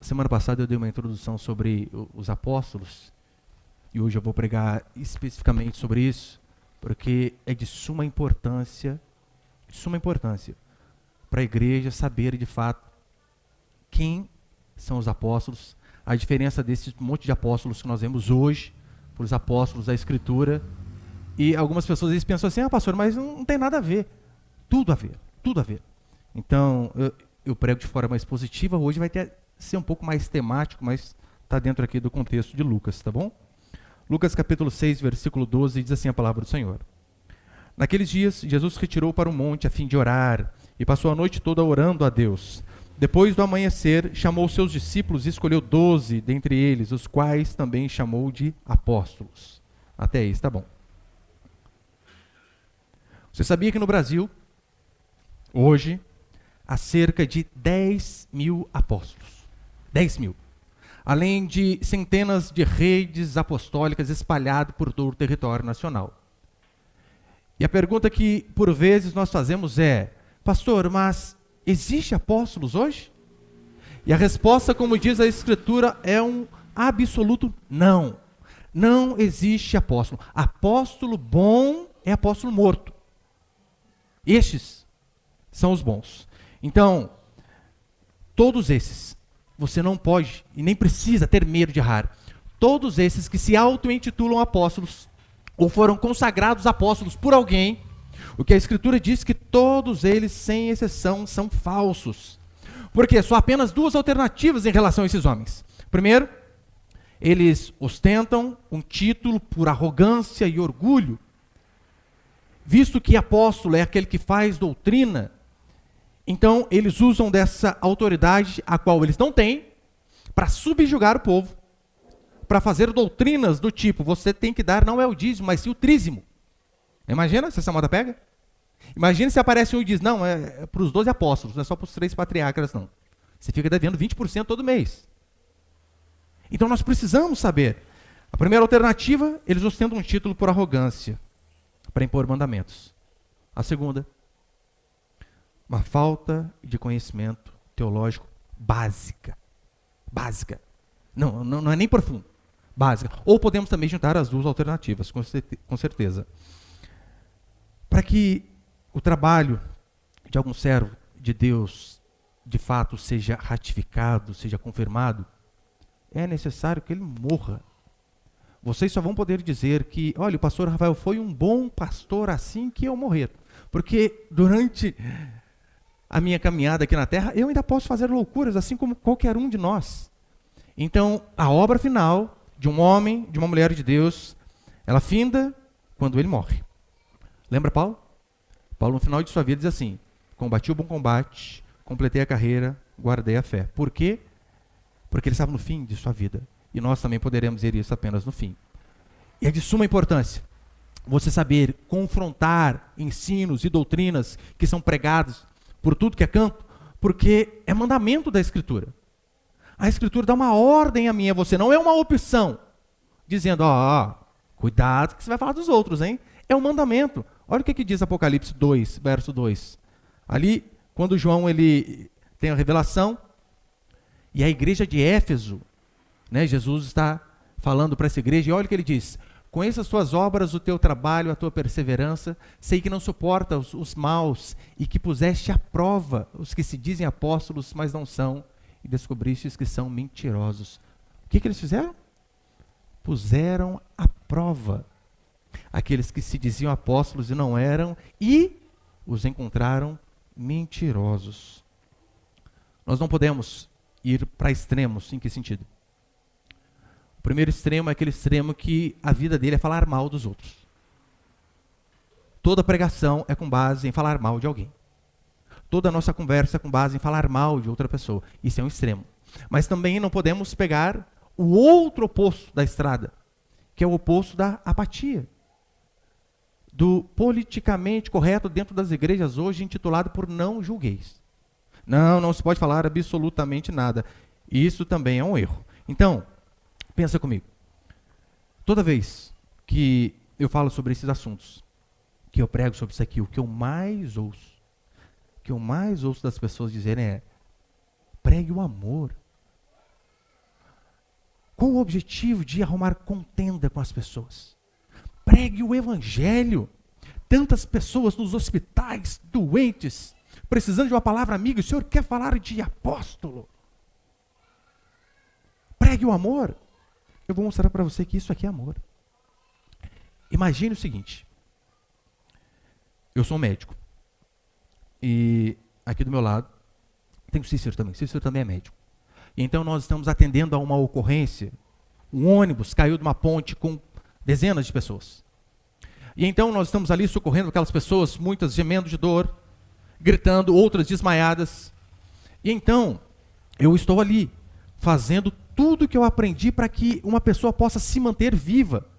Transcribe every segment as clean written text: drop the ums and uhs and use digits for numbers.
semana passada eu dei uma introdução sobre os apóstolos, e hoje eu vou pregar especificamente sobre isso, porque é de suma importância para a igreja saber de fato quem são os apóstolos, a diferença desse monte de apóstolos que nós vemos hoje, para os apóstolos da Escritura. E algumas pessoas eles pensam assim, pastor, mas não tem nada a ver. Tudo a ver, tudo a ver. Então, eu prego de forma mais positiva, hoje vai ser um pouco mais temático, mas está dentro aqui do contexto de Lucas, tá bom? Lucas capítulo 6, versículo 12, diz assim a palavra do Senhor. Naqueles dias, Jesus retirou para o monte a fim de orar, e passou a noite toda orando a Deus. Depois do amanhecer, chamou seus discípulos e escolheu 12 dentre eles, os quais também chamou de apóstolos. Até aí, está bom. Você sabia que no Brasil, hoje, há cerca de 10 mil apóstolos? 10 mil. Além de centenas de redes apostólicas espalhadas por todo o território nacional. E a pergunta que, por vezes, nós fazemos é, pastor, mas existe apóstolos hoje? E a resposta, como diz a Escritura, é um absoluto não. Não existe apóstolo. Apóstolo bom é apóstolo morto. Estes são os bons. Então, todos esses, você não pode e nem precisa ter medo de errar. Todos esses que se auto-intitulam apóstolos, ou foram consagrados apóstolos por alguém, o que a Escritura diz que todos eles, sem exceção, são falsos. Porque só há apenas duas alternativas em relação a esses homens. Primeiro, eles ostentam um título por arrogância e orgulho. Visto que apóstolo é aquele que faz doutrina, então eles usam dessa autoridade, a qual eles não têm, para subjugar o povo, para fazer doutrinas do tipo, você tem que dar não é o dízimo, mas sim o trízimo. Imagina se essa moda pega? Imagina se aparece um e diz, não, é para os 12 apóstolos, não é só para os 3 patriarcas, não. Você fica devendo 20% todo mês. Então nós precisamos saber. A primeira alternativa, eles ostentam um título por arrogância, para impor mandamentos. A segunda, uma falta de conhecimento teológico básica. Básica. Não é nem profundo. Básica. Ou podemos também juntar as duas alternativas, com certeza. Para que o trabalho de algum servo de Deus, de fato, seja ratificado, seja confirmado, é necessário que ele morra. Vocês só vão poder dizer que, olha, o pastor Rafael foi um bom pastor assim que eu morrer. Porque durante a minha caminhada aqui na terra, eu ainda posso fazer loucuras, assim como qualquer um de nós. Então, a obra final de um homem, de uma mulher de Deus, ela finda quando ele morre. Lembra Paulo? Paulo, no final de sua vida, diz assim, combati o bom combate, completei a carreira, guardei a fé. Por quê? Porque ele estava no fim de sua vida. E nós também poderemos ver isso apenas no fim. E é de suma importância você saber confrontar ensinos e doutrinas que são pregados por tudo que é canto, porque é mandamento da Escritura. A Escritura dá uma ordem a mim e a você, não é uma opção, dizendo, cuidado que você vai falar dos outros, hein? É um mandamento. Olha o que diz Apocalipse 2, verso 2. Ali, quando João ele tem a revelação, e a igreja de Éfeso, né, Jesus está falando para essa igreja, e olha o que ele diz, conheça as tuas obras, o teu trabalho, a tua perseverança, sei que não suporta os maus, e que puseste à prova os que se dizem apóstolos, mas não são, e descobristes que são mentirosos. O que eles fizeram? Puseram à prova aqueles que se diziam apóstolos e não eram, e os encontraram mentirosos. Nós não podemos ir para extremos. Em que sentido? O primeiro extremo é aquele extremo que a vida dele é falar mal dos outros. Toda pregação é com base em falar mal de alguém. Toda a nossa conversa é com base em falar mal de outra pessoa. Isso é um extremo. Mas também não podemos pegar o outro oposto da estrada, que é o oposto da apatia. Do politicamente correto dentro das igrejas hoje, intitulado por não julgueis. Não se pode falar absolutamente nada. Isso também é um erro. Então, pensa comigo. Toda vez que eu falo sobre esses assuntos, que eu prego sobre isso aqui, o que eu mais ouço das pessoas dizerem é, pregue o amor. Qual o objetivo de arrumar contenda com as pessoas? Pregue o evangelho. Tantas pessoas nos hospitais, doentes, precisando de uma palavra amiga. O Senhor quer falar de apóstolo. Pregue o amor. Eu vou mostrar para você que isso aqui é amor. Imagine o seguinte. Eu sou um médico. E aqui do meu lado tem o Cícero também. Cícero também é médico. E então nós estamos atendendo a uma ocorrência. Um ônibus caiu de uma ponte com dezenas de pessoas. E então nós estamos ali socorrendo aquelas pessoas, muitas gemendo de dor, gritando, outras desmaiadas. E então eu estou ali fazendo tudo que eu aprendi para que uma pessoa possa se manter viva.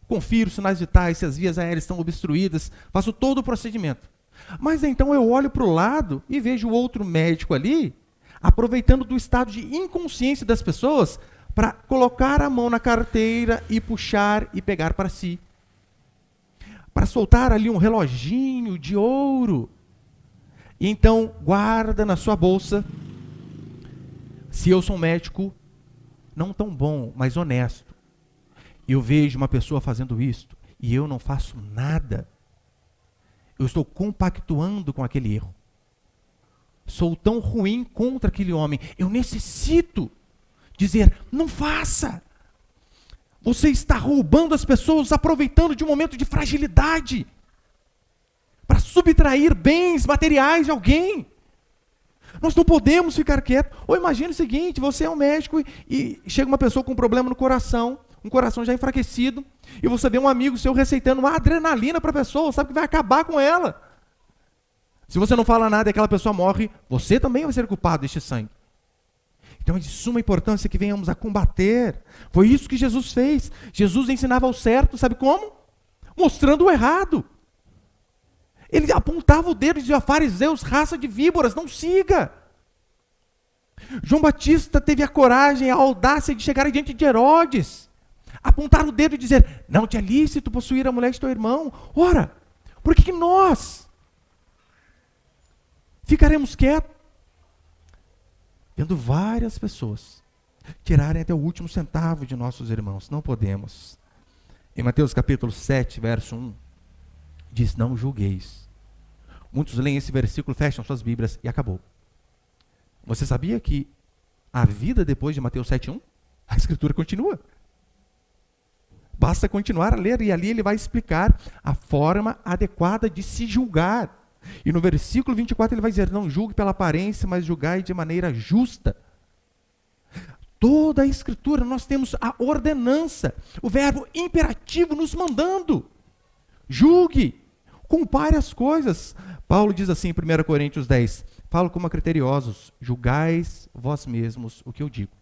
Confiro os sinais vitais, se as vias aéreas estão obstruídas, faço todo o procedimento. Mas então eu olho para o lado e vejo outro médico ali, aproveitando do estado de inconsciência das pessoas, para colocar a mão na carteira e puxar e pegar para si. Para soltar ali um reloginho de ouro. E então guarda na sua bolsa. Se eu sou um médico, não tão bom, mas honesto, eu vejo uma pessoa fazendo isto e eu não faço nada, eu estou compactuando com aquele erro. Sou tão ruim contra aquele homem. Eu necessito dizer, não faça. Você está roubando as pessoas, aproveitando de um momento de fragilidade para subtrair bens materiais de alguém. Nós não podemos ficar quietos. Ou imagine o seguinte, você é um médico e chega uma pessoa com um problema no coração, um coração já enfraquecido, e você vê um amigo seu receitando uma adrenalina para a pessoa, sabe que vai acabar com ela. Se você não fala nada e aquela pessoa morre, você também vai ser culpado deste sangue. Então é de suma importância que venhamos a combater. Foi isso que Jesus fez. Jesus ensinava o certo, sabe como? Mostrando o errado. Ele apontava o dedo e dizia, fariseus, raça de víboras, não siga. João Batista teve a coragem, a audácia de chegar diante de Herodes, apontar o dedo e dizer, não te é lícito possuir a mulher de teu irmão. Ora, por que nós ficaremos quietos? Vendo várias pessoas tirarem até o último centavo de nossos irmãos. Não podemos. Em Mateus capítulo 7, verso 1, diz, não julgueis. Muitos leem esse versículo, fecham suas Bíblias e acabou. Você sabia que a vida depois de Mateus 7:1? A Escritura continua. Basta continuar a ler e ali ele vai explicar a forma adequada de se julgar. E no versículo 24 ele vai dizer, não julgue pela aparência, mas julgai de maneira justa. Toda a Escritura nós temos a ordenança, o verbo imperativo nos mandando. Julgue, compare as coisas. Paulo diz assim em 1 Coríntios 10, falo como a criteriosos, julgais vós mesmos o que eu digo.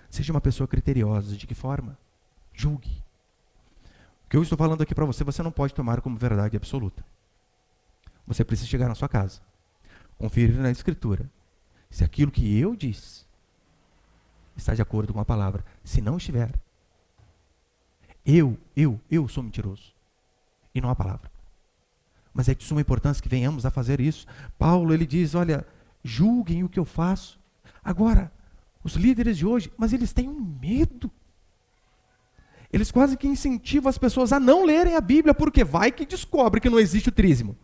Seja uma pessoa criteriosa, de que forma? Julgue. O que eu estou falando aqui para você, você não pode tomar como verdade absoluta. Você precisa chegar na sua casa, conferir na Escritura, se aquilo que eu disse está de acordo com a palavra. Se não estiver, eu sou mentiroso, e não a palavra. Mas é de suma importância que venhamos a fazer isso. Paulo, ele diz, olha, julguem o que eu faço. Agora, os líderes de hoje, mas eles têm um medo. Eles quase que incentivam as pessoas a não lerem a Bíblia, porque vai que descobre que não existe o trízimo.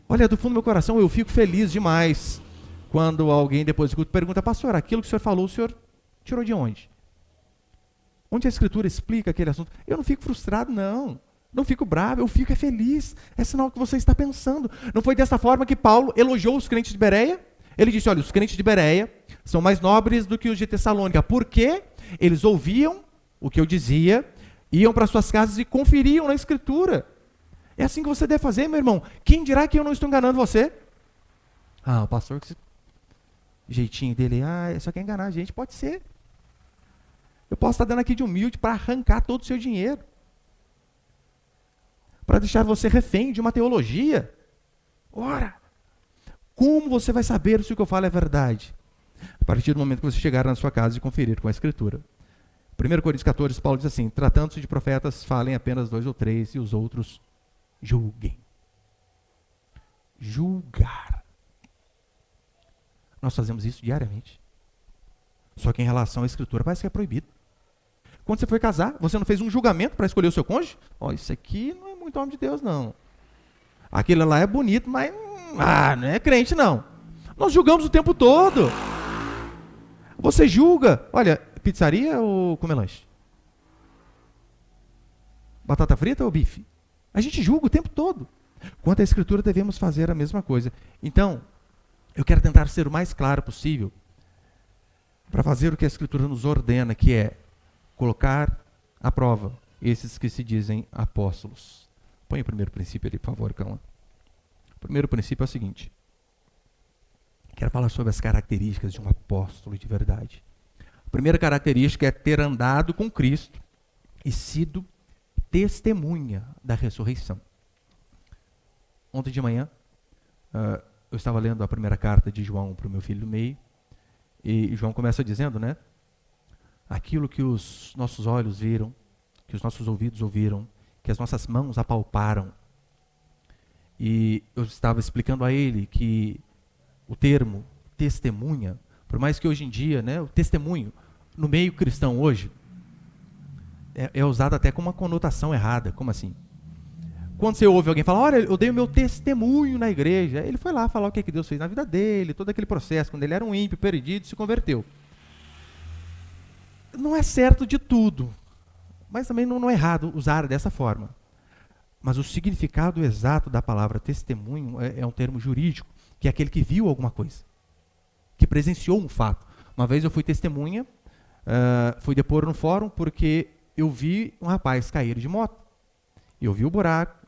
Olha, do fundo do meu coração, eu fico feliz demais quando alguém depois do culto pergunta, pastor, aquilo que o senhor falou, o senhor tirou de onde? Onde a Escritura explica aquele assunto? Eu não fico frustrado, não. Não fico bravo, eu fico feliz. É sinal que você está pensando. Não foi dessa forma que Paulo elogiou os crentes de Bereia? Ele disse, olha, os crentes de Bereia são mais nobres do que os de Tessalônica. Por quê? Eles ouviam o que eu dizia, iam para suas casas e conferiam na Escritura. É assim que você deve fazer, meu irmão. Quem dirá que eu não estou enganando você? Ah, o pastor, que jeitinho dele, só quer enganar a gente. Pode ser. Eu posso estar dando aqui de humilde para arrancar todo o seu dinheiro. Para deixar você refém de uma teologia. Ora, como você vai saber se o que eu falo é verdade? A partir do momento que você chegar na sua casa e conferir com a Escritura. 1 Coríntios 14, Paulo diz assim, tratando-se de profetas, falem apenas 2 ou 3 e os outros julguem. Julgar. Nós fazemos isso diariamente. Só que em relação à Escritura parece que é proibido. Quando você foi casar, você não fez um julgamento para escolher o seu cônjuge? Ó, isso aqui não é muito homem de Deus, não. Aquele lá é bonito, mas não é crente, não. Nós julgamos o tempo todo. Você julga, olha, pizzaria ou comer lanche? Batata frita ou bife? A gente julga o tempo todo. Quanto à Escritura, devemos fazer a mesma coisa. Então, eu quero tentar ser o mais claro possível para fazer o que a Escritura nos ordena, que é colocar à prova esses que se dizem apóstolos. Põe o primeiro princípio ali, por favor, Cauã. O primeiro princípio é o seguinte. Quero falar sobre as características de um apóstolo de verdade. A primeira característica é ter andado com Cristo e sido testemunha da ressurreição. Ontem de manhã, eu estava lendo a primeira carta de João para o meu filho do meio, e João começa dizendo, né? Aquilo que os nossos olhos viram, que os nossos ouvidos ouviram, que as nossas mãos apalparam. E eu estava explicando a ele que o termo testemunha, por mais que hoje em dia, né, o testemunho, no meio cristão hoje, é usado até com uma conotação errada. Como assim? Quando você ouve alguém falar, olha, eu dei o meu testemunho na igreja, ele foi lá falar o que Deus fez na vida dele, todo aquele processo, quando ele era um ímpio, perdido, se converteu. Não é certo de tudo, mas também não é errado usar dessa forma. Mas o significado exato da palavra testemunho é um termo jurídico, que é aquele que viu alguma coisa, que presenciou um fato. Uma vez eu fui testemunha, fui depor no fórum porque eu vi um rapaz cair de moto. Eu vi o buraco,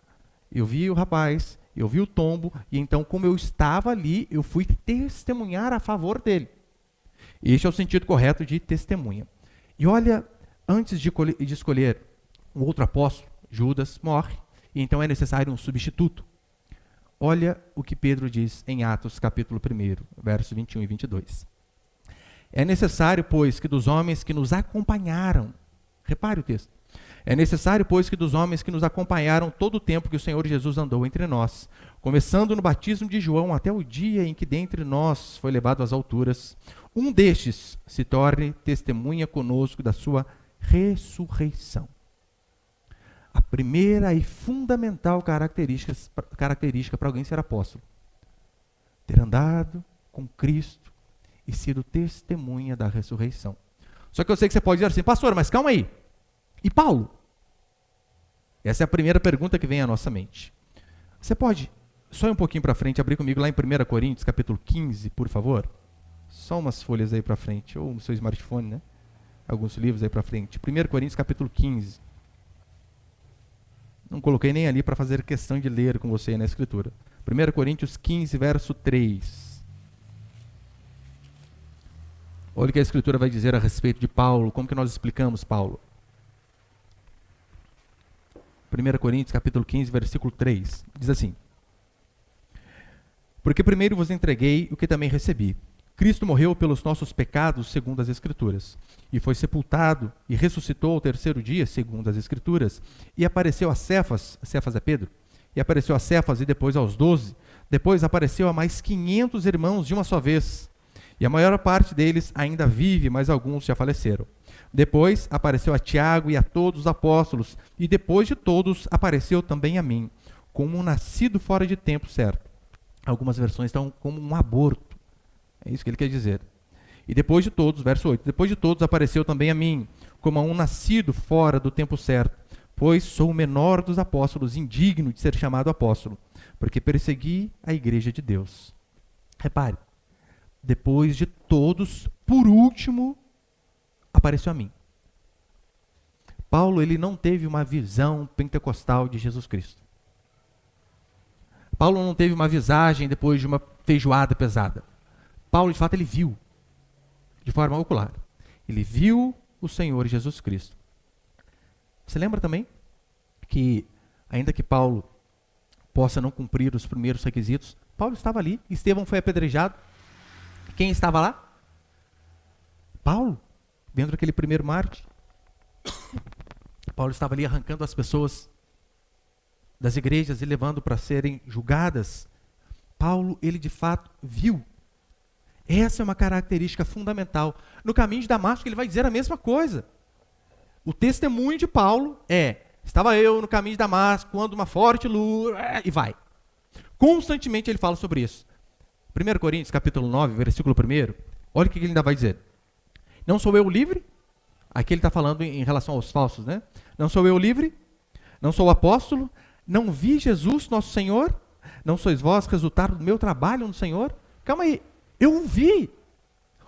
eu vi o rapaz, eu vi o tombo, e então, como eu estava ali, eu fui testemunhar a favor dele. Este é o sentido correto de testemunha. E olha, antes de escolher um outro apóstolo, Judas morre, e então é necessário um substituto. Olha o que Pedro diz em Atos, capítulo 1, versos 21 e 22. É necessário, pois, que dos homens que nos acompanharam, repare o texto, é necessário, pois, que dos homens que nos acompanharam todo o tempo que o Senhor Jesus andou entre nós, começando no batismo de João até o dia em que dentre nós foi levado às alturas, um destes se torne testemunha conosco da sua ressurreição. A primeira e fundamental característica para alguém ser apóstolo: ter andado com Cristo e sido testemunha da ressurreição. Só que eu sei que você pode dizer assim, pastor, mas calma aí. E Paulo? Essa é a primeira pergunta que vem à nossa mente. Você pode, só ir um pouquinho para frente, abrir comigo lá em 1 Coríntios, capítulo 15, por favor? Só umas folhas aí para frente, ou no seu smartphone, né? Alguns livros aí para frente. 1 Coríntios, capítulo 15. Não coloquei nem ali para fazer questão de ler com você na Escritura. 1 Coríntios 15, verso 3. Olha o que a Escritura vai dizer a respeito de Paulo, como que nós explicamos Paulo. 1 Coríntios, capítulo 15, versículo 3. Diz assim: porque primeiro vos entreguei o que também recebi. Cristo morreu pelos nossos pecados, segundo as Escrituras, e foi sepultado e ressuscitou ao terceiro dia, segundo as Escrituras, e apareceu a Cefas é Pedro, e apareceu a Cefas e depois aos 12, depois apareceu a mais 500 irmãos de uma só vez, e a maior parte deles ainda vive, mas alguns já faleceram. Depois apareceu a Tiago e a todos os apóstolos, e depois de todos apareceu também a mim, como um nascido fora de tempo certo. Algumas versões estão como um aborto. É isso que ele quer dizer. E depois de todos, verso 8, depois de todos apareceu também a mim, como a um nascido fora do tempo certo, pois sou o menor dos apóstolos, indigno de ser chamado apóstolo, porque persegui a igreja de Deus. Repare, depois de todos, por último, apareceu a mim. Paulo, ele não teve uma visão pentecostal de Jesus Cristo. Paulo não teve uma visagem depois de uma feijoada pesada. Paulo, de fato, ele viu, de forma ocular. Ele viu o Senhor Jesus Cristo. Você lembra também que, ainda que Paulo possa não cumprir os primeiros requisitos, Paulo estava ali, Estevão foi apedrejado. Quem estava lá? Paulo, dentro daquele primeiro mártir. Paulo estava ali arrancando as pessoas das igrejas e levando para serem julgadas. Paulo, ele de fato viu. Essa é uma característica fundamental. No caminho de Damasco, ele vai dizer a mesma coisa. O testemunho de Paulo estava eu no caminho de Damasco, quando uma forte luz, e vai. Constantemente ele fala sobre isso. 1 Coríntios, capítulo 9, versículo 1, olha o que ele ainda vai dizer. Não sou eu livre? Aqui ele está falando em relação aos falsos, né? Não sou eu livre? Não sou apóstolo? Não vi Jesus, nosso Senhor? Não sois vós resultado do meu trabalho no Senhor? Calma aí, eu o vi.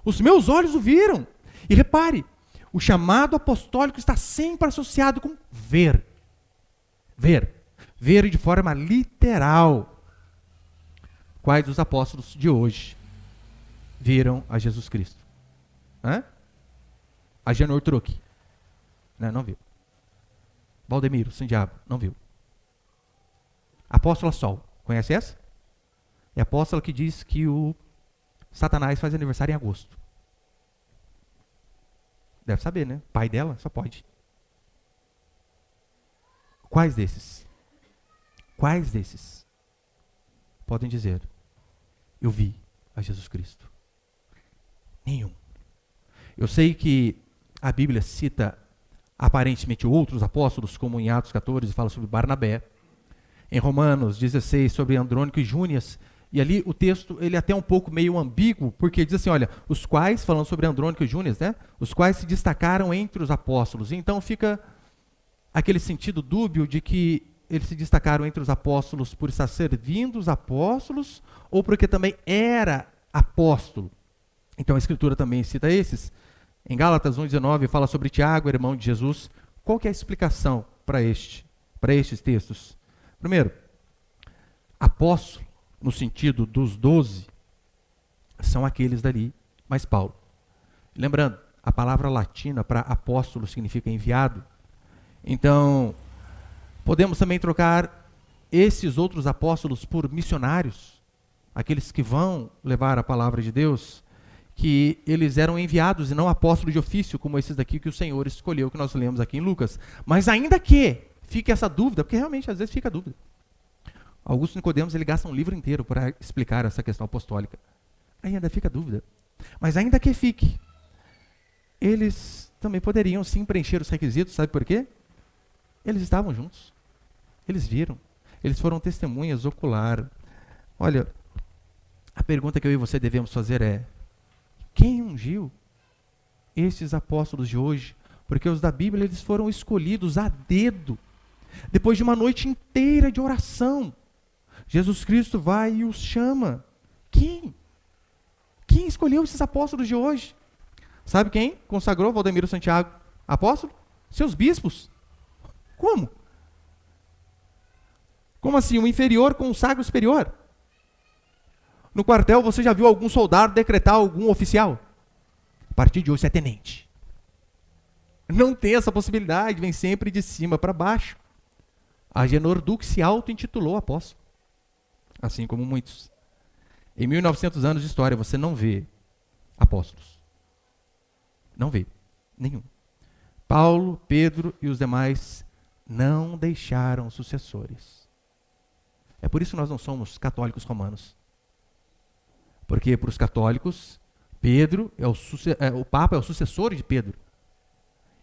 Os meus olhos o viram. E repare, o chamado apostólico está sempre associado com ver. Ver. Ver de forma literal. Quais dos apóstolos de hoje viram a Jesus Cristo? A Janor Truque. Não viu. Valdemiro Santiago, não viu. Apóstola Sol, conhece essa? É a apóstola que diz que o Satanás faz aniversário em agosto. Deve saber, né? Pai dela, só pode. Quais desses? Quais desses podem dizer, eu vi a Jesus Cristo? Nenhum. Eu sei que a Bíblia cita aparentemente outros apóstolos, como em Atos 14 fala sobre Barnabé, em Romanos 16 sobre Andrônico e Júnias, e ali o texto ele é até um pouco meio ambíguo, porque diz assim, olha, os quais, falando sobre Andrônico e Júnias, né, os quais se destacaram entre os apóstolos. Então fica aquele sentido dúbio de que eles se destacaram entre os apóstolos por estar servindo os apóstolos, ou porque também era apóstolo. Então a Escritura também cita esses. Em Gálatas 1,19 fala sobre Tiago, irmão de Jesus. Qual que é a explicação para estes textos? Primeiro, apóstolo, no sentido dos 12, são aqueles dali, mais Paulo. Lembrando, a palavra latina para apóstolo significa enviado. Então, podemos também trocar esses outros apóstolos por missionários, aqueles que vão levar a palavra de Deus, que eles eram enviados e não apóstolos de ofício, como esses daqui que o Senhor escolheu, que nós lemos aqui em Lucas. Mas ainda que fique essa dúvida, porque realmente às vezes fica a dúvida. Augusto Nicodemos, ele gasta um livro inteiro para explicar essa questão apostólica. Aí ainda fica a dúvida. Mas ainda que fique, eles também poderiam sim preencher os requisitos, sabe por quê? Eles estavam juntos. Eles viram. Eles foram testemunhas ocular. Olha, a pergunta que eu e você devemos fazer é, quem ungiu esses apóstolos de hoje? Porque os da Bíblia, eles foram escolhidos a dedo. Depois de uma noite inteira de oração, Jesus Cristo vai e os chama. Quem? Quem escolheu esses apóstolos de hoje? Sabe quem consagrou Valdemiro Santiago apóstolo? Seus bispos. Como? Como assim? O inferior consagra o superior? No quartel, você já viu algum soldado decretar algum oficial? A partir de hoje, você é tenente. Não tem essa possibilidade, vem sempre de cima para baixo. Agenor Duque se auto-intitulou apóstolo, assim como muitos. Em 1900 anos de história, você não vê apóstolos. Não vê, nenhum. Paulo, Pedro e os demais não deixaram sucessores. É por isso que nós não somos católicos romanos. Porque para os católicos, Pedro o Papa é o sucessor de Pedro.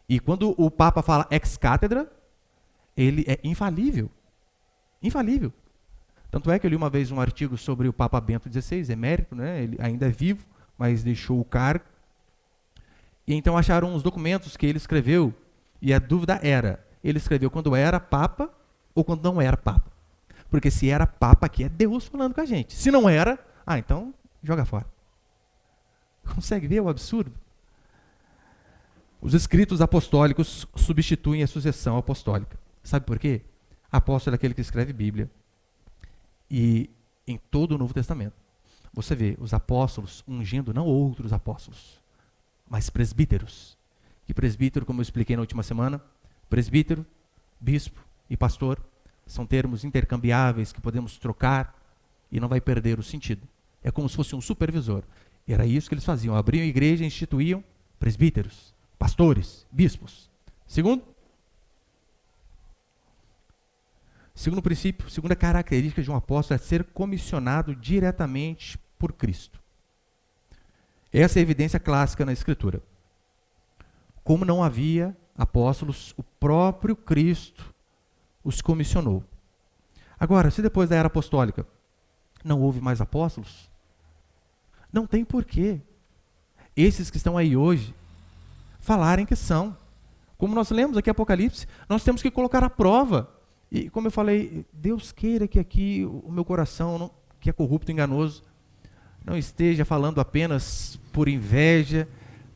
E quando o Papa fala ex cátedra, ele é infalível. Infalível. Tanto é que eu li uma vez um artigo sobre o Papa Bento XVI, emérito, né? Ele ainda é vivo, mas deixou o cargo. E então acharam os documentos que ele escreveu, e a dúvida era, ele escreveu quando era Papa ou quando não era Papa. Porque se era Papa, aqui é Deus falando com a gente. Se não era, então joga fora. Consegue ver o absurdo? Os escritos apostólicos substituem a sucessão apostólica. Sabe por quê? Apóstolo é aquele que escreve Bíblia. E em todo o Novo Testamento, você vê os apóstolos ungindo não outros apóstolos, mas presbíteros. E presbítero, como eu expliquei na última semana, presbítero, bispo e pastor são termos intercambiáveis que podemos trocar e não vai perder o sentido. É como se fosse um supervisor. E era isso que eles faziam. Abriam a igreja e instituíam presbíteros, pastores, bispos. Segundo princípio, segunda característica de um apóstolo é ser comissionado diretamente por Cristo. Essa é a evidência clássica na Escritura. Como não havia apóstolos, o próprio Cristo os comissionou. Agora, se depois da era apostólica não houve mais apóstolos, não tem porquê esses que estão aí hoje falarem que são. Como nós lemos aqui Apocalipse, nós temos que colocar à prova. E como eu falei, Deus queira que aqui o meu coração, que é corrupto e enganoso, não esteja falando apenas por inveja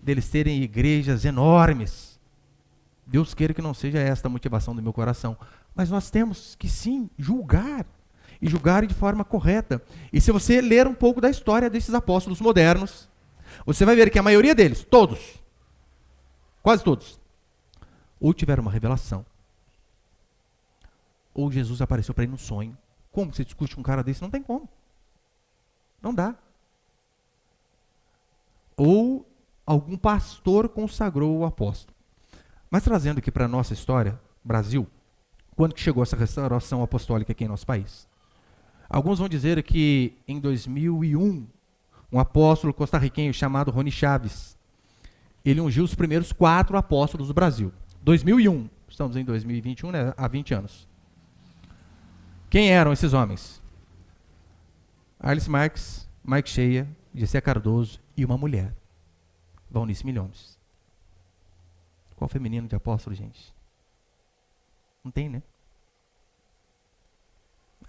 deles terem igrejas enormes. Deus queira que não seja esta a motivação do meu coração. Mas nós temos que sim julgar, e julgar de forma correta. E se você ler um pouco da história desses apóstolos modernos, você vai ver que a maioria deles, todos, quase todos, ou tiveram uma revelação, ou Jesus apareceu para ele num sonho. Como você discute com um cara desse? Não tem como. Não dá. Ou algum pastor consagrou o apóstolo. Mas trazendo aqui para a nossa história, Brasil, quando que chegou essa restauração apostólica aqui em nosso país? Alguns vão dizer que em 2001, um apóstolo costarriquenho chamado Rony Chaves, ele ungiu os primeiros 4 apóstolos do Brasil. 2001, estamos em 2021, né? Há 20 anos. Quem eram esses homens? Alice Marques, Mike Cheia, Gessé Cardoso e uma mulher, Valnice Milhomes. Qual feminino de apóstolo, gente? Não tem, né?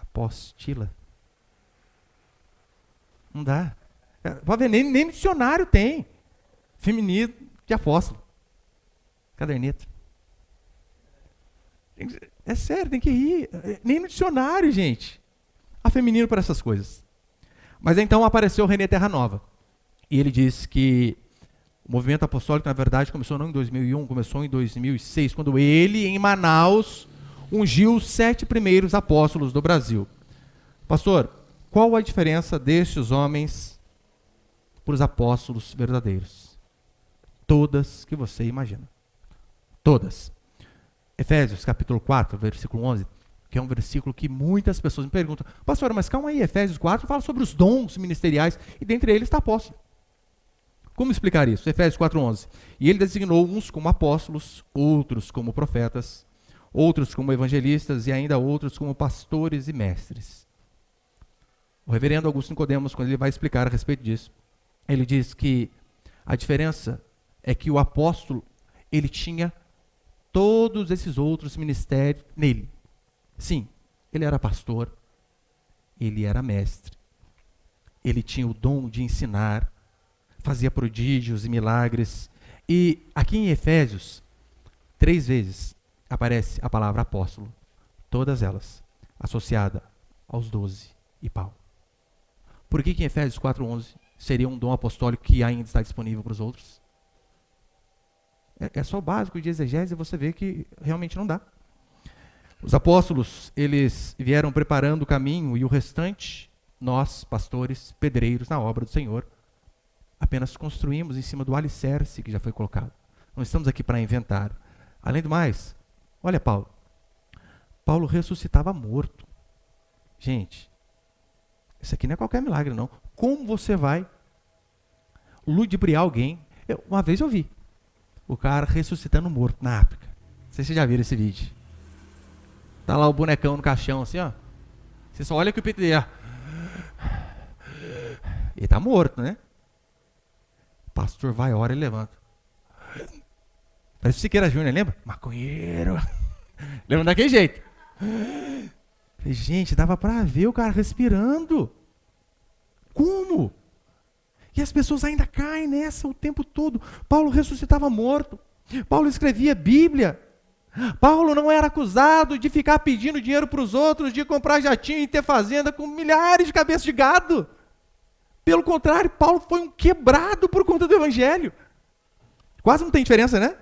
Apostila. Não dá. Pode ver, nem no dicionário tem feminino de apóstolo. Caderneta. É sério, tem que ir. Nem no dicionário, gente. Há feminino para essas coisas. Mas então apareceu o René Terra Nova. E ele disse que o movimento apostólico, na verdade, começou não em 2001, começou em 2006, quando ele, em Manaus, ungiu os 7 primeiros apóstolos do Brasil. Pastor, qual a diferença destes homens para os apóstolos verdadeiros? Todas que você imagina. Todas. Efésios capítulo 4, versículo 11, que é um versículo que muitas pessoas me perguntam, pastor, mas calma aí, Efésios 4 fala sobre os dons ministeriais, e dentre eles está apóstolo. Como explicar isso? Efésios 4:11. E ele designou uns como apóstolos, outros como profetas, outros como evangelistas e ainda outros como pastores e mestres. O reverendo Augusto Nicodemos, quando ele vai explicar a respeito disso, ele diz que a diferença é que o apóstolo, ele tinha todos esses outros ministérios nele. Sim, ele era pastor, ele era mestre, ele tinha o dom de ensinar, fazia prodígios e milagres. E aqui em Efésios, 3 vezes aparece a palavra apóstolo, todas elas associada aos 12 e Paulo. Por que em Efésios 4:11 seria um dom apostólico que ainda está disponível para os outros? É só o básico de exegese e você vê que realmente não dá. Os apóstolos, eles vieram preparando o caminho e o restante, nós, pastores, pedreiros na obra do Senhor, apenas construímos em cima do alicerce que já foi colocado. Não estamos aqui para inventar. Além do mais, olha Paulo. Paulo ressuscitava morto. Gente, isso aqui não é qualquer milagre, não. Como você vai ludibriar alguém? Uma vez eu vi o cara ressuscitando morto na África. Não sei se vocês já viram esse vídeo. Tá lá o bonecão no caixão, assim, ó. Você só olha que o peito dele, ó. Ele tá morto, né? O pastor vai, ora e levanta. Parece o Siqueira Júnior, lembra? Maconheiro. Lembra daquele jeito. Gente, dava pra ver o cara respirando. Como? E as pessoas ainda caem nessa o tempo todo. Paulo ressuscitava morto. Paulo escrevia Bíblia. Paulo não era acusado de ficar pedindo dinheiro para os outros, de comprar jatinho e ter fazenda com milhares de cabeças de gado. Pelo contrário, Paulo foi um quebrado por conta do Evangelho. Quase não tem diferença, né?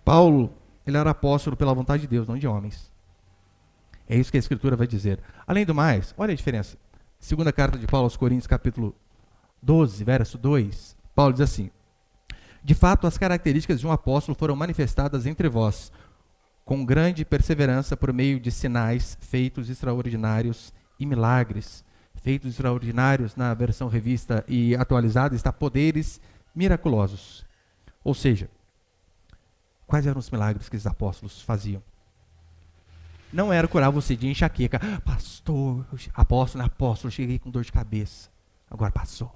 Paulo, ele era apóstolo pela vontade de Deus, não de homens. É isso que a Escritura vai dizer. Além do mais, olha a diferença. Segunda carta de Paulo aos Coríntios, capítulo 12, verso 2, Paulo diz assim: de fato, as características de um apóstolo foram manifestadas entre vós, com grande perseverança por meio de sinais, feitos extraordinários e milagres, feitos extraordinários, na versão revista e atualizada, está poderes miraculosos. Ou seja, quais eram os milagres que os apóstolos faziam? Não era curar você de enxaqueca. Pastor, apóstolo, cheguei com dor de cabeça. Agora passou.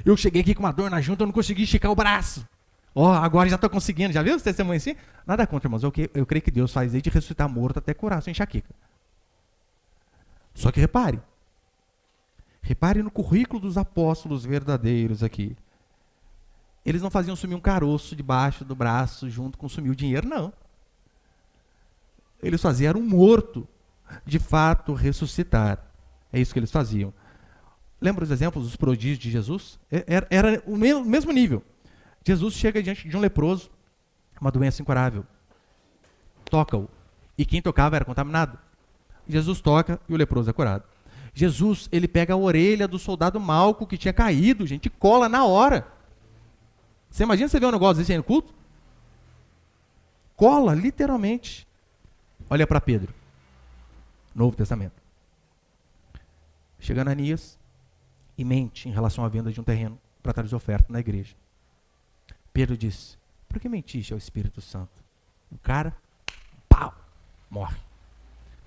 Eu cheguei aqui com uma dor na junta, eu não consegui esticar o braço. Agora já estou conseguindo. Já viu os testemunhos assim? Nada contra, irmãos. Eu creio que Deus faz desde ressuscitar morto até curar a sua enxaqueca. Só que repare no currículo dos apóstolos verdadeiros aqui. Eles não faziam sumir um caroço debaixo do braço junto com sumir o dinheiro, não. Eles faziam um morto, de fato, ressuscitar. É isso que eles faziam. Lembra os exemplos dos prodígios de Jesus? Era o mesmo nível. Jesus chega diante de um leproso, uma doença incurável. Toca-o. E quem tocava era contaminado. Jesus toca e o leproso é curado. Jesus, ele pega a orelha do soldado Malco que tinha caído, gente, e cola na hora. Você imagina você ver um negócio desse aí no culto? Cola, literalmente. Olha para Pedro. Novo Testamento. Chega Ananias e mente em relação à venda de um terreno para trazer oferta na igreja. Pedro disse: por que mentiste ao Espírito Santo? O cara, pau, morre.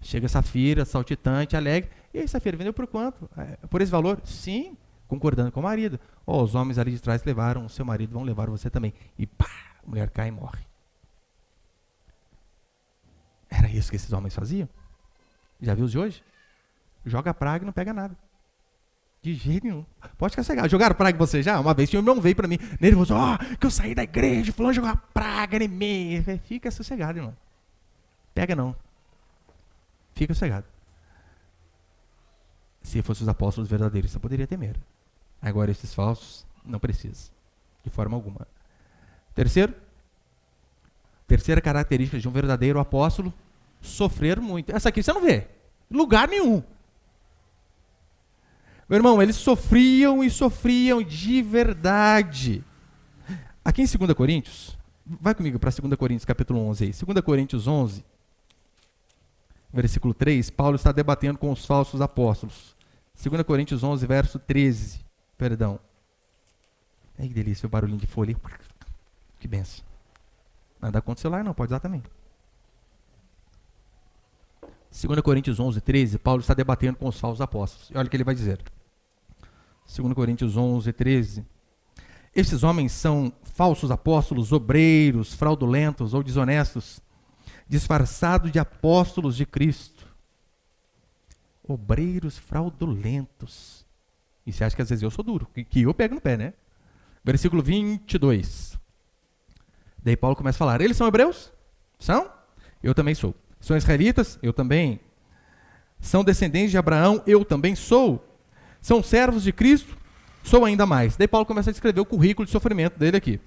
Chega Safira, saltitante, alegre. E aí, Safira, vendeu por quanto? Por esse valor? Sim, concordando com o marido. Os homens ali de trás levaram o seu marido, vão levar você também. E pá, a mulher cai e morre. Era isso que esses homens faziam? Já viu os de hoje? Joga praga e não pega nada. De jeito nenhum. Pode ficar cegado. Jogaram praga em você já? Uma vez tinha um irmão veio para mim, nervoso, que eu saí da igreja, fulano jogou uma praga em mim. Fica sossegado, irmão. Pega não. Fica sossegado. Se fossem os apóstolos verdadeiros, você poderia temer. Agora esses falsos, não precisa. De forma alguma. Terceira característica de um verdadeiro apóstolo, sofrer muito. Essa aqui você não vê. Lugar nenhum. Meu irmão, eles sofriam e sofriam de verdade. Aqui em 2 Coríntios, vai comigo para 2 Coríntios capítulo 11 aí. 2 Coríntios 11, versículo 3, Paulo está debatendo com os falsos apóstolos. 2 Coríntios 11, verso 13. Perdão. Ai, que delícia, o barulhinho de folha. Que benção. Nada contra o celular não, pode usar também. 2 Coríntios 11, 13, Paulo está debatendo com os falsos apóstolos. E olha o que ele vai dizer. 2 Coríntios 11, 13. Esses homens são falsos apóstolos, obreiros, fraudulentos ou desonestos, disfarçados de apóstolos de Cristo. Obreiros fraudulentos. E você acha que às vezes eu sou duro, que eu pego no pé, né? Versículo 22. Daí Paulo começa a falar, eles são hebreus? São? Eu também sou. São israelitas? Eu também. São descendentes de Abraão? Eu também sou. São servos de Cristo? Sou ainda mais. Daí Paulo começa a descrever o currículo de sofrimento dele aqui.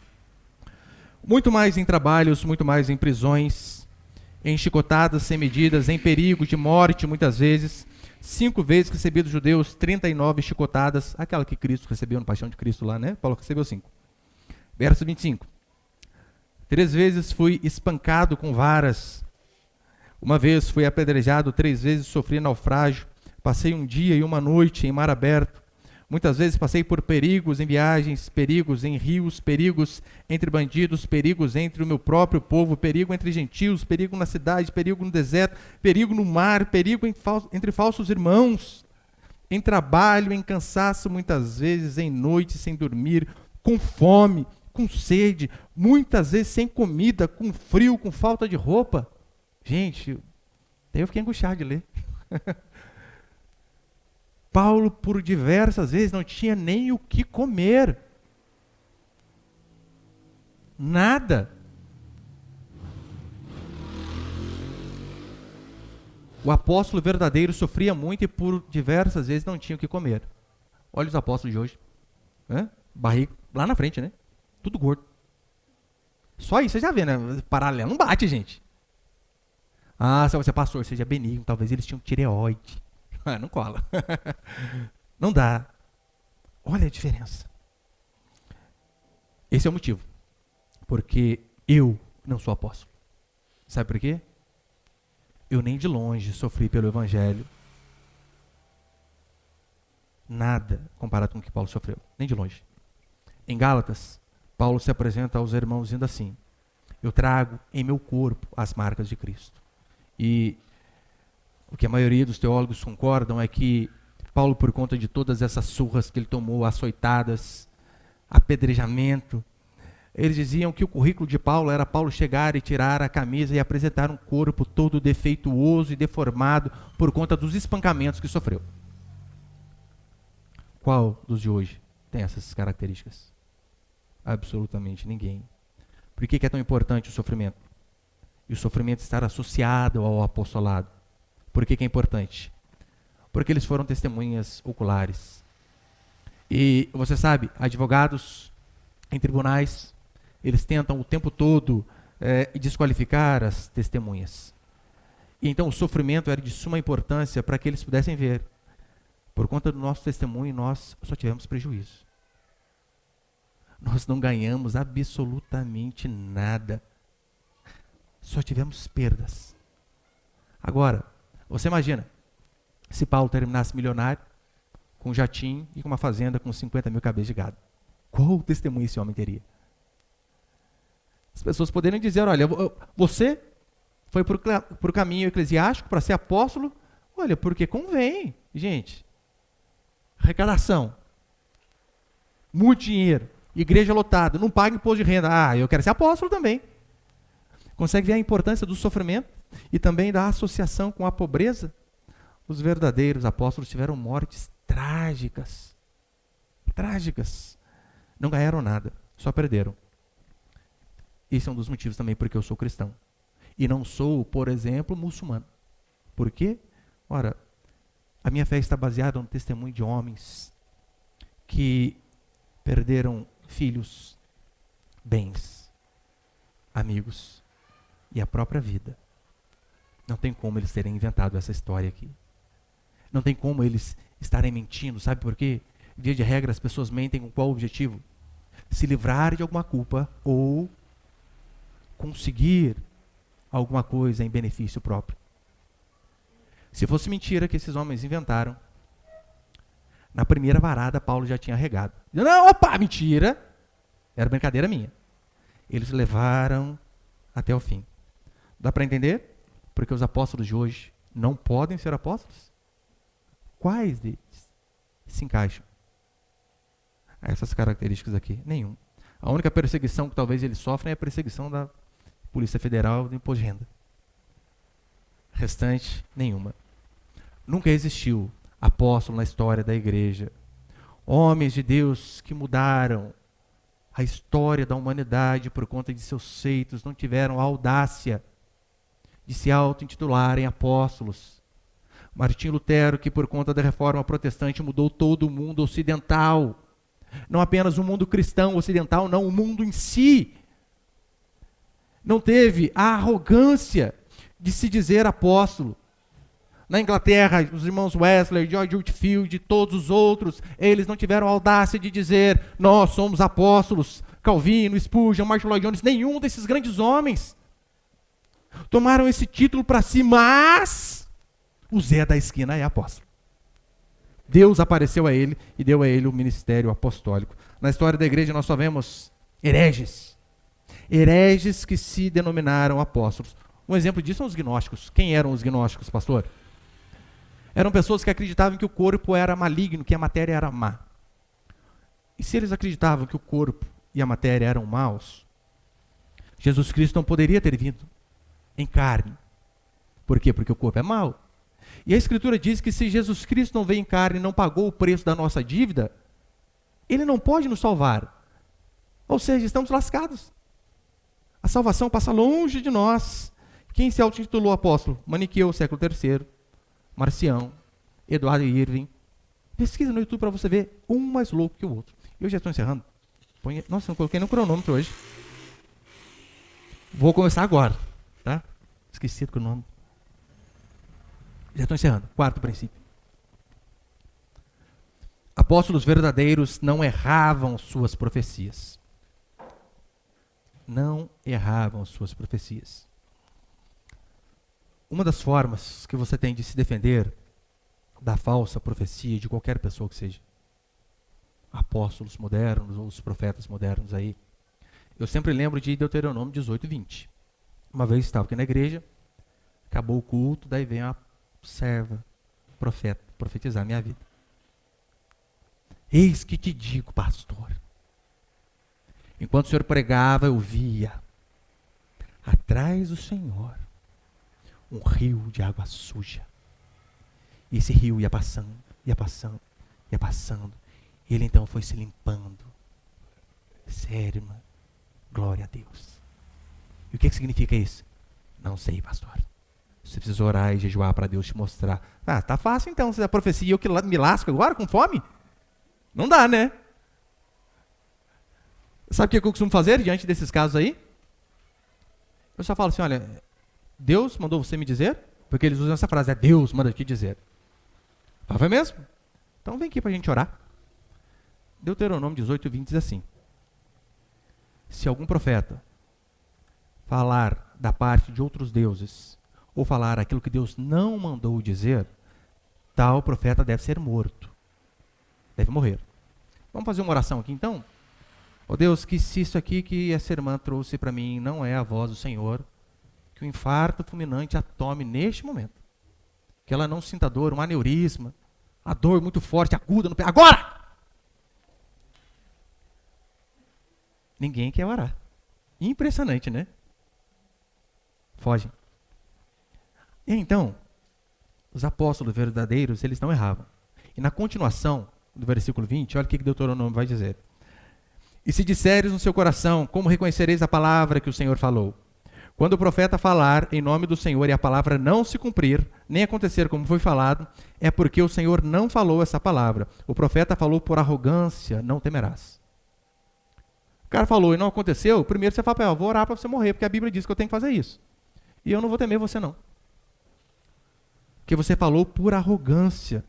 Muito mais em trabalhos, muito mais em prisões, em chicotadas sem medidas, em perigo de morte muitas vezes. 5 vezes recebi dos judeus 39 chicotadas, aquela que Cristo recebeu no Paixão de Cristo lá, né? Paulo recebeu 5. Verso 25. 3 vezes fui espancado com varas. Uma vez fui apedrejado, 3 vezes sofri naufrágio. Passei um dia e uma noite em mar aberto. Muitas vezes passei por perigos em viagens, perigos em rios, perigos entre bandidos, perigos entre o meu próprio povo, perigo entre gentios, perigo na cidade, perigo no deserto, perigo no mar, perigo entre falsos irmãos, em trabalho, em cansaço, muitas vezes em noite sem dormir, com fome, com sede, muitas vezes sem comida, com frio, com falta de roupa. Gente, daí eu fiquei angustiado de ler. Paulo, por diversas vezes, não tinha nem o que comer. Nada. O apóstolo verdadeiro sofria muito e por diversas vezes não tinha o que comer. Olha os apóstolos de hoje. Barriga lá na frente, né? Tudo gordo. Só isso, você já vê, né? Paralelo não bate, gente. Se você é pastor, seja benigno. Talvez eles tinham tireoide. Não cola. Não dá. Olha a diferença. Esse é o motivo. Porque eu não sou apóstolo. Sabe por quê? Eu nem de longe sofri pelo Evangelho. Nada comparado com o que Paulo sofreu, nem de longe. Em Gálatas, Paulo se apresenta aos irmãos dizendo assim: eu trago em meu corpo as marcas de Cristo. E o que a maioria dos teólogos concordam é que Paulo, por conta de todas essas surras que ele tomou, açoitadas, apedrejamento, eles diziam que o currículo de Paulo era Paulo chegar e tirar a camisa e apresentar um corpo todo defeituoso e deformado por conta dos espancamentos que sofreu. Qual dos de hoje tem essas características? Absolutamente ninguém. Por que é tão importante o sofrimento? E o sofrimento estar associado ao apostolado. Por que é importante? Porque eles foram testemunhas oculares. E você sabe, advogados em tribunais, eles tentam o tempo todo desqualificar as testemunhas. E então o sofrimento era de suma importância para que eles pudessem ver. Por conta do nosso testemunho, nós só tivemos prejuízo. Nós não ganhamos absolutamente nada. Só tivemos perdas. Agora, você imagina, se Paulo terminasse milionário, com um jatinho e com uma fazenda com 50 mil cabeças de gado. Qual testemunho esse homem teria? As pessoas poderiam dizer, olha, você foi para o caminho eclesiástico para ser apóstolo, olha, porque convém, gente. Arrecadação, muito dinheiro, igreja lotada, não paga imposto de renda. Ah, eu quero ser apóstolo também. Consegue ver a importância do sofrimento e também da associação com a pobreza? Os verdadeiros apóstolos tiveram mortes trágicas. Trágicas. Não ganharam nada, só perderam. Esse é um dos motivos também porque eu sou cristão. E não sou, por exemplo, muçulmano. Por quê? Ora, a minha fé está baseada no testemunho de homens que perderam filhos, bens, amigos e a própria vida. Não tem como eles terem inventado essa história aqui. Não tem como eles estarem mentindo, sabe por quê? Via de regra, as pessoas mentem com qual objetivo? Se livrar de alguma culpa ou conseguir alguma coisa em benefício próprio. Se fosse mentira que esses homens inventaram, na primeira varada Paulo já tinha regado. Não, opa, mentira! Era brincadeira minha. Eles levaram até o fim. Dá para entender? Porque os apóstolos de hoje não podem ser apóstolos? Quais deles se encaixam a essas características aqui? Nenhum. A única perseguição que talvez eles sofrem é a perseguição da Polícia Federal do Imposto de Renda. Restante, nenhuma. Nunca existiu apóstolo na história da igreja. Homens de Deus que mudaram a história da humanidade por conta de seus feitos, não tiveram a audácia de se auto-intitularem apóstolos. Martim Lutero, que por conta da reforma protestante mudou todo o mundo ocidental. Não apenas o mundo cristão ocidental, não, o mundo em si. Não teve a arrogância de se dizer apóstolo. Na Inglaterra, os irmãos Wesley, George Whitefield e todos os outros, eles não tiveram a audácia de dizer, nós somos apóstolos. Calvino, Spurgeon, Martin Lloyd Jones, nenhum desses grandes homens tomaram esse título para si, mas o Zé da esquina é apóstolo. Deus apareceu a ele e deu a ele o ministério apostólico. Na história da igreja nós só vemos hereges. Hereges que se denominaram apóstolos. Um exemplo disso são os gnósticos. Quem eram os gnósticos, pastor? Eram pessoas que acreditavam que o corpo era maligno, que a matéria era má. E se eles acreditavam que o corpo e a matéria eram maus, Jesus Cristo não poderia ter vindo em carne. Por quê? Porque o corpo é mau. E a Escritura diz que se Jesus Cristo não veio em carne e não pagou o preço da nossa dívida, Ele não pode nos salvar. Ou seja, estamos lascados. A salvação passa longe de nós. Quem se auto-intitulou apóstolo? Maniqueu, século III. Marcião, Eduardo Irving. Pesquisa no YouTube para você ver um mais louco que o outro. Eu já estou encerrando. Nossa, não coloquei no cronômetro hoje. Vou começar agora, tá? Esqueci do cronômetro. Já estou encerrando. Quarto princípio. Apóstolos verdadeiros não erravam suas profecias. Não erravam suas profecias. Uma das formas que você tem de se defender da falsa profecia de qualquer pessoa que seja. Apóstolos modernos ou os profetas modernos aí. Eu sempre lembro de Deuteronômio 18, 20. Uma vez estava aqui na igreja, acabou o culto, daí vem uma serva, profeta, profetizar a minha vida. Eis que te digo, pastor. Enquanto o Senhor pregava, eu via, atrás do Senhor, um rio de água suja. E esse rio ia passando, ia passando, ia passando. E ele então foi se limpando. Sério, irmã. Glória a Deus. E o que significa isso? Não sei, pastor. Você precisa orar e jejuar para Deus te mostrar. Ah, tá fácil então. Se a profecia eu que me lasco agora com fome? Não dá, né? Sabe o que eu costumo fazer diante desses casos aí? Eu só falo assim, olha, Deus mandou você me dizer? Porque eles usam essa frase, é Deus manda te dizer. Ah, foi mesmo? Então vem aqui para a gente orar. Deuteronômio 18, 20 diz assim: se algum profeta falar da parte de outros deuses, ou falar aquilo que Deus não mandou dizer, tal profeta deve ser morto. Deve morrer. Vamos fazer uma oração aqui então? Ó Deus, que se isso aqui que essa irmã trouxe para mim não é a voz do Senhor, que o infarto fulminante a tome neste momento. Que ela não sinta dor, um aneurisma, a dor muito forte, aguda no pé. Agora! Ninguém quer orar. Impressionante, né? Fogem. E então, os apóstolos verdadeiros, eles não erravam. E na continuação do versículo 20, olha o que Deuteronômio vai dizer. E se disseres no seu coração, como reconhecereis a palavra que o Senhor falou? Quando o profeta falar em nome do Senhor e a palavra não se cumprir, nem acontecer como foi falado, é porque o Senhor não falou essa palavra. O profeta falou por arrogância, não temerás. O cara falou e não aconteceu, primeiro você fala, eu vou orar para você morrer, porque a Bíblia diz que eu tenho que fazer isso. E eu não vou temer você não. Porque você falou por arrogância.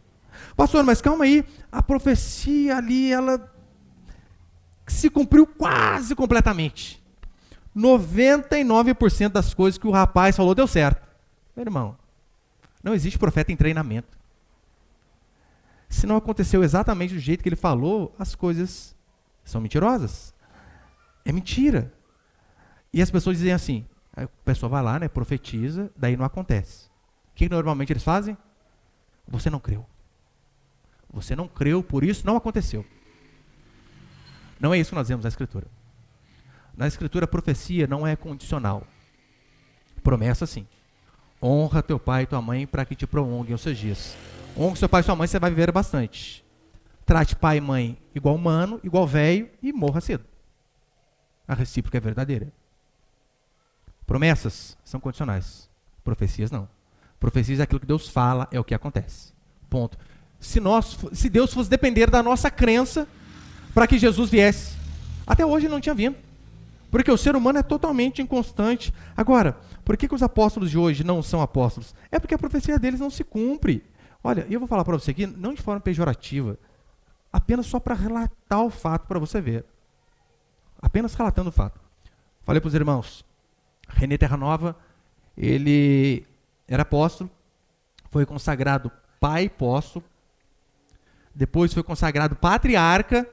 Pastor, mas calma aí, a profecia ali, ela se cumpriu quase completamente. 99% das coisas que o rapaz falou deu certo. Meu irmão, não existe profeta em treinamento. Se não aconteceu exatamente do jeito que ele falou, as coisas são mentirosas. É mentira. E as pessoas dizem assim, a pessoa vai lá, né, profetiza, daí não acontece. O que normalmente eles fazem? Você não creu. Você não creu, por isso não aconteceu. Não é isso que nós vemos na Escritura. Na Escritura, a profecia não é condicional. Promessa sim. Honra teu pai e tua mãe para que te prolonguem os seus dias. Honra seu pai e sua mãe, você vai viver bastante. Trate pai e mãe igual humano, igual velho e morra cedo. A recíproca é verdadeira. Promessas são condicionais. Profecias não. Profecias é aquilo que Deus fala, é o que acontece. Ponto. Se Deus fosse depender da nossa crença para que Jesus viesse, até hoje não tinha vindo. Porque o ser humano é totalmente inconstante. Agora, por que os apóstolos de hoje não são apóstolos? É porque a profecia deles não se cumpre. Olha, eu vou falar para você aqui, não de forma pejorativa, apenas só para relatar o fato para você ver. Apenas relatando o fato. Falei para os irmãos, René Terranova, ele era apóstolo, foi consagrado pai apóstolo, depois foi consagrado patriarca,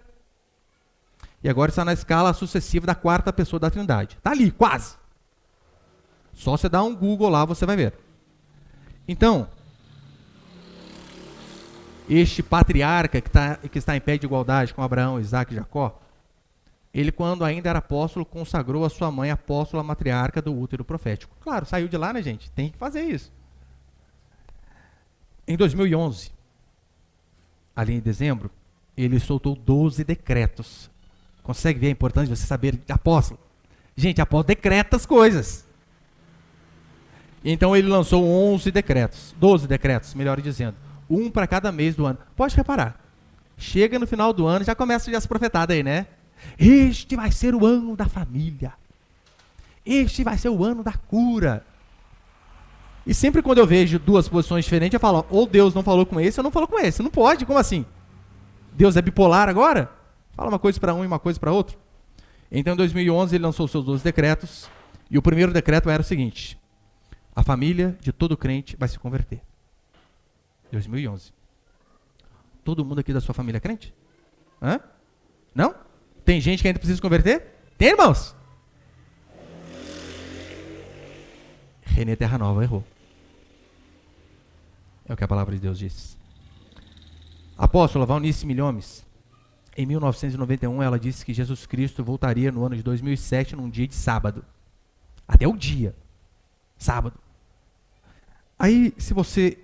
e agora está na escala sucessiva da quarta pessoa da Trindade. Está ali, quase. Só você dá um Google lá, você vai ver. Então, este patriarca que está em pé de igualdade com Abraão, Isaac e Jacó, ele, quando ainda era apóstolo, consagrou a sua mãe apóstola matriarca do útero profético. Claro, saiu de lá, né, gente? Tem que fazer isso. Em 2011, ali em dezembro, ele soltou 12 decretos. Consegue ver a importância de você saber apóstolo? Gente, apóstolo decreta as coisas. Então ele lançou 11 decretos, 12 decretos, melhor dizendo. Um para cada mês do ano. Pode reparar. Chega no final do ano, já começa as profetadas aí, né? Este vai ser o ano da família. Este vai ser o ano da cura. E sempre quando eu vejo duas posições diferentes, eu falo, ou Deus não falou com esse, ou não falou com esse. Não pode, como assim? Deus é bipolar agora? Fala uma coisa para um e uma coisa para outro. Então, em 2011, ele lançou seus 12 decretos. E o primeiro decreto era o seguinte: a família de todo crente vai se converter. 2011. Todo mundo aqui da sua família é crente? Hã? Não? Tem gente que ainda precisa se converter? Tem, irmãos? Renê Terra Nova errou. É o que a palavra de Deus diz. A apóstola Valnice Milhomes, em 1991, ela disse que Jesus Cristo voltaria no ano de 2007, num dia de sábado. Até o dia. Sábado. Aí, se você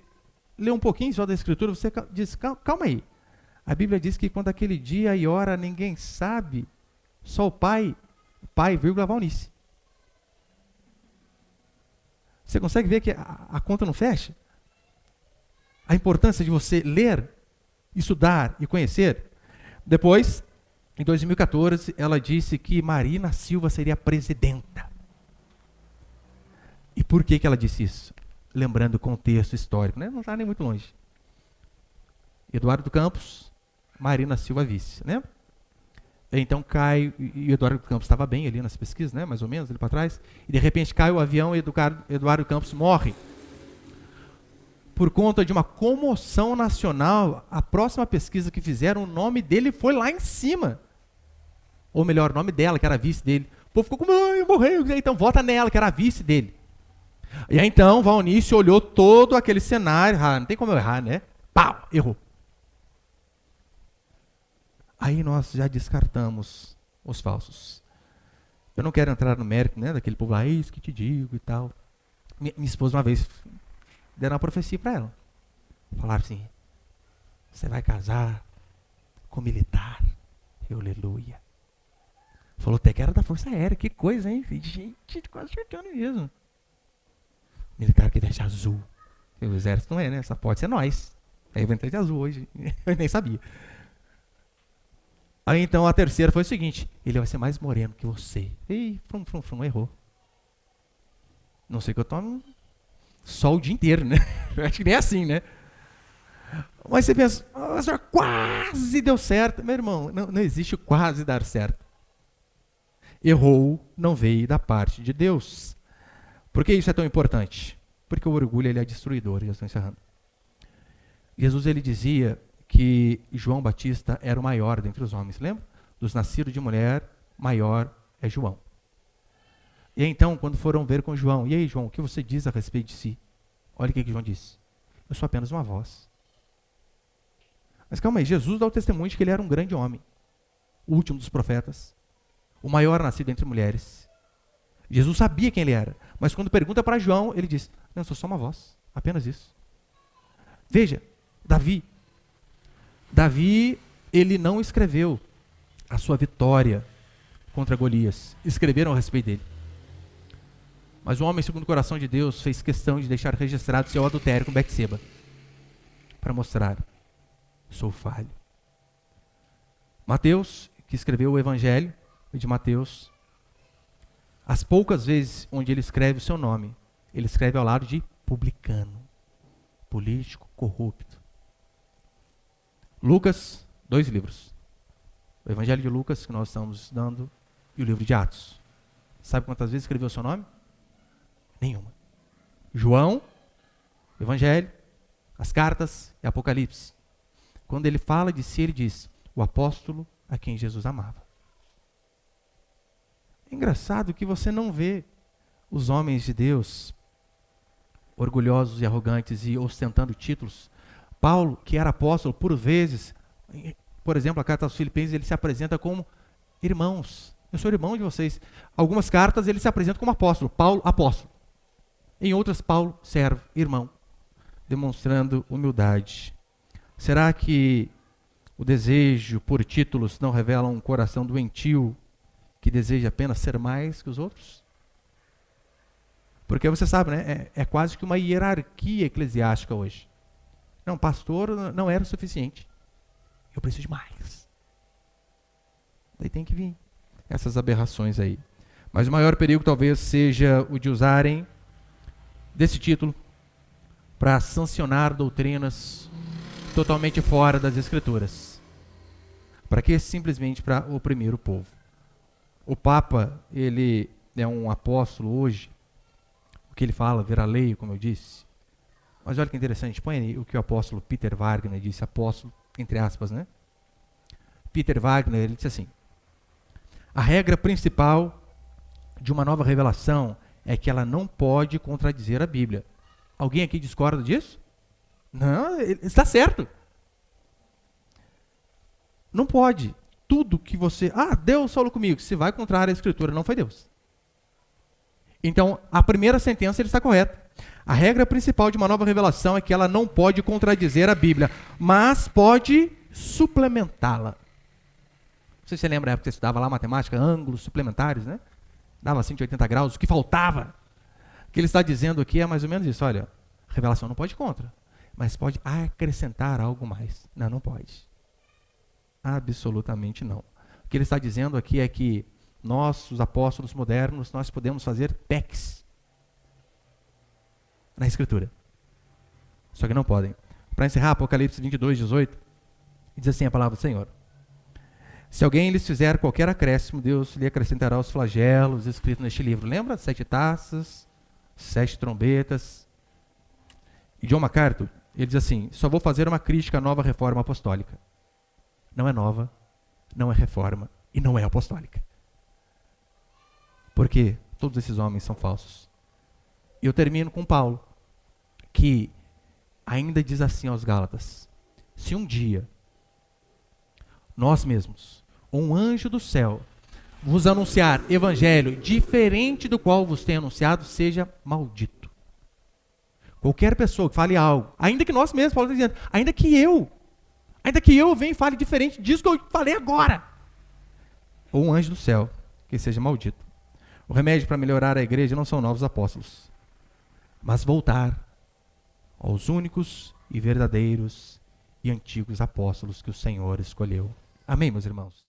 lê um pouquinho só da Escritura, você diz, calma aí. A Bíblia diz que quando aquele dia e hora ninguém sabe, só o Pai, vírgula, Valnice. Você consegue ver que a conta não fecha? A importância de você ler, estudar e conhecer. Depois, em 2014, ela disse que Marina Silva seria presidenta. E por que ela disse isso? Lembrando o contexto histórico, né? Não está nem muito longe. Eduardo Campos, Marina Silva vice, né? Então cai, e Eduardo Campos estava bem ali nas pesquisas, né? Mais ou menos, ali para trás, e de repente cai o avião e Eduardo Campos morre. Por conta de uma comoção nacional, a próxima pesquisa que fizeram, o nome dele foi lá em cima. Ou melhor, o nome dela, que era a vice dele. O povo ficou com, morreu, então vota nela, que era a vice dele. E aí então, Valnice olhou todo aquele cenário, não tem como eu errar, né? Pau, errou. Aí nós já descartamos os falsos. Eu não quero entrar no mérito, né, daquele povo lá, isso que te digo e tal. Minha esposa uma vez deram uma profecia para ela. Falaram assim, você vai casar com militar. Aleluia. Falou até que era da Força Aérea, que coisa, hein? Gente, quase acertando mesmo. Militar que veste azul. O exército não é, né? Só pode ser nós. Aí eu inventei de azul hoje. Eu nem sabia. Aí então a terceira foi o seguinte, ele vai ser mais moreno que você. Ih, errou. Não sei que eu tomo sol o dia inteiro, né? Eu acho que nem é assim, né? Mas você pensa, quase deu certo. Meu irmão, não existe quase dar certo. Errou, não veio da parte de Deus. Por que isso é tão importante? Porque o orgulho ele é destruidor. Já estou encerrando. Jesus ele dizia que João Batista era o maior dentre os homens. Lembra? Dos nascidos de mulher, maior é João. E então, quando foram ver com João, e aí João, o que você diz a respeito de si? Olha o que João disse. Eu sou apenas uma voz. Mas calma aí, Jesus dá o testemunho de que ele era um grande homem. O último dos profetas. O maior nascido entre mulheres. Jesus sabia quem ele era. Mas quando pergunta para João, ele diz, não, eu sou só uma voz. Apenas isso. Veja, Davi, ele não escreveu a sua vitória contra Golias. Escreveram a respeito dele. Mas o homem segundo o coração de Deus fez questão de deixar registrado seu adultério com Betseba. Para mostrar, sou falho. Mateus, que escreveu o Evangelho de Mateus, as poucas vezes onde ele escreve o seu nome, ele escreve ao lado de publicano, político, corrupto. Lucas, 2 livros. O Evangelho de Lucas, que nós estamos estudando, e o livro de Atos. Sabe quantas vezes escreveu o seu nome? Nenhuma. João, Evangelho, as cartas e Apocalipse. Quando ele fala de si, ele diz, o apóstolo a quem Jesus amava. É engraçado que você não vê os homens de Deus orgulhosos e arrogantes e ostentando títulos. Paulo, que era apóstolo, por vezes, por exemplo, a carta aos Filipenses, ele se apresenta como irmãos. Eu sou irmão de vocês. Algumas cartas ele se apresenta como apóstolo. Paulo, apóstolo. Em outras, Paulo, servo, irmão. Demonstrando humildade. Será que o desejo por títulos não revela um coração doentio que deseja apenas ser mais que os outros? Porque você sabe, né? É quase que uma hierarquia eclesiástica hoje. Não, pastor não era o suficiente. Eu preciso de mais. Daí tem que vir essas aberrações aí. Mas o maior perigo talvez seja o de usarem desse título para sancionar doutrinas totalmente fora das Escrituras. Para quê? Simplesmente para oprimir o povo. O Papa, ele é um apóstolo hoje. O que ele fala, ver a lei, como eu disse. Mas olha que interessante, põe aí o que o apóstolo Peter Wagner disse, apóstolo entre aspas, né? Peter Wagner, ele disse assim: a regra principal de uma nova revelação é que ela não pode contradizer a Bíblia. Alguém aqui discorda disso? Não, ele está certo. Não pode. Tudo que você... Deus falou comigo. Se vai contrário à Escritura, não foi Deus. Então, a primeira sentença ele está correta. A regra principal de uma nova revelação é que ela não pode contradizer a Bíblia, mas pode suplementá-la. Não sei se você lembra, a época que você estudava lá matemática, ângulos suplementares, né? Dava 180 graus, o que faltava. O que ele está dizendo aqui é mais ou menos isso. Olha, a revelação não pode contra, mas pode acrescentar algo mais. Não, não pode. Absolutamente não. O que ele está dizendo aqui é que nós, os apóstolos modernos, nós podemos fazer PECs na Escritura. Só que não podem. Para encerrar, Apocalipse 22, 18, diz assim a palavra do Senhor: se alguém lhes fizer qualquer acréscimo, Deus lhe acrescentará os flagelos escritos neste livro. Lembra? 7 taças, 7 trombetas. E John MacArthur, ele diz assim: só vou fazer uma crítica à nova reforma apostólica. Não é nova, não é reforma e não é apostólica. Porque todos esses homens são falsos. E eu termino com Paulo, que ainda diz assim aos Gálatas: se um dia nós mesmos, ou um anjo do céu, vos anunciar evangelho diferente do qual vos tem anunciado, seja maldito. Qualquer pessoa que fale algo, ainda que nós mesmos, Paulo está dizendo, ainda que eu venha e fale diferente disso que eu falei agora, ou um anjo do céu, que seja maldito. O remédio para melhorar a igreja não são novos apóstolos, mas voltar aos únicos e verdadeiros e antigos apóstolos que o Senhor escolheu. Amém, meus irmãos?